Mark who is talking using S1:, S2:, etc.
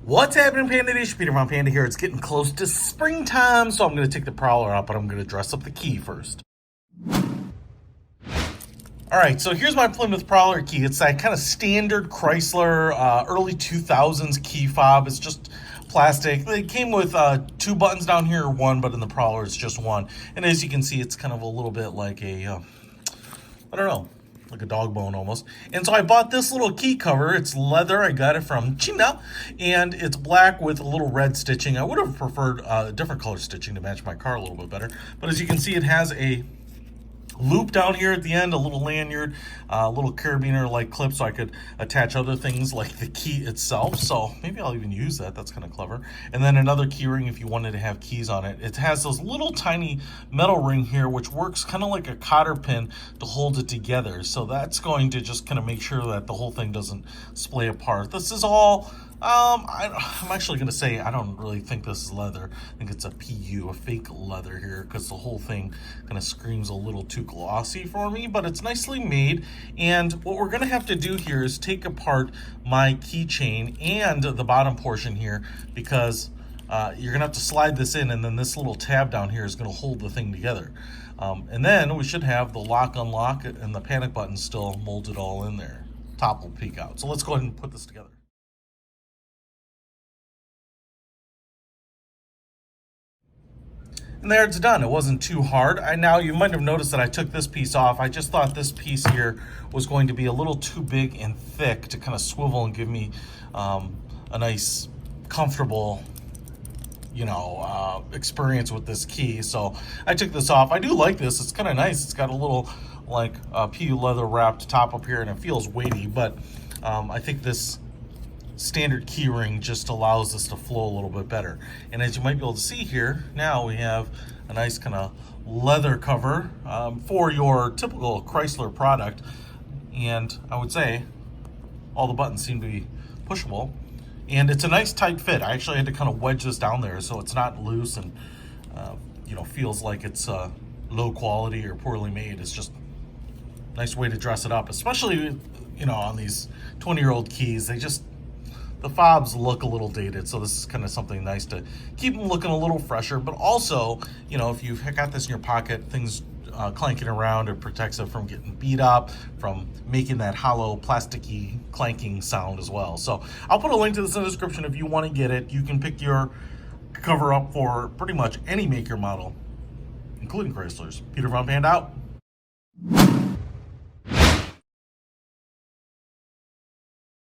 S1: What's happening, Panda Nation? Peter from Panda here. It's getting close to springtime, so I'm going to take the Prowler out, but I'm going to dress up the key first. All right, so here's my Plymouth Prowler key. It's that kind of standard Chrysler early 2000s key fob. It's just plastic. It came with two buttons down here, one, but in the Prowler it's just one. And as you can see, it's kind of a little bit like a, I don't know, like a dog bone almost. And so I bought this little key cover. It's leather. I got it from China, and it's black with a little red stitching. I would have preferred different color stitching to match my car a little bit better. But as you can see, it has a loop down here at the end, a little lanyard, a little carabiner like clip so I could attach other things like the key itself. So maybe I'll even use that. That's kind of clever. And then another key ring if you wanted to have keys on it. It has those little tiny metal ring here which works kind of like a cotter pin to hold it together. So that's going to just kind of make sure that the whole thing doesn't splay apart. This is all I'm actually going to say I don't really think this is leather. I think it's a PU, a fake leather here, because the whole thing kind of screams a little too glossy for me, but it's nicely made. And what we're going to have to do here is take apart my keychain and the bottom portion here, because you're going to have to slide this in, and then this little tab down here is going to hold the thing together. And then we should have the lock, unlock, and the panic button still molded all in there. Top will peek out. So let's go ahead and put this together. And there it's done. It wasn't too hard. Now you might have noticed that I took this piece off. I just thought this piece here was going to be a little too big and thick to kind of swivel and give me a nice, comfortable, experience with this key. So I took this off. I do like this. It's kind of nice. It's got a little like PU leather wrapped top up here, and it feels weighty, but I think this standard key ring just allows this to flow a little bit better. And as you might be able to see here, now we have a nice kind of leather cover for your typical Chrysler product. And I would say all the buttons seem to be pushable, and it's a nice tight fit. I actually had to kind of wedge this down there so it's not loose and feels like it's low quality or poorly made. It's just a nice way to dress it up, especially on these 20-year-old keys. The fobs look a little dated, so this is kind of something nice to keep them looking a little fresher. But also, if you've got this in your pocket, things clanking around, it protects it from getting beat up, from making that hollow, plasticky, clanking sound as well. So I'll put a link to this in the description if you want to get it. You can pick your cover up for pretty much any maker model, including Chrysler's. Peter from Panda out.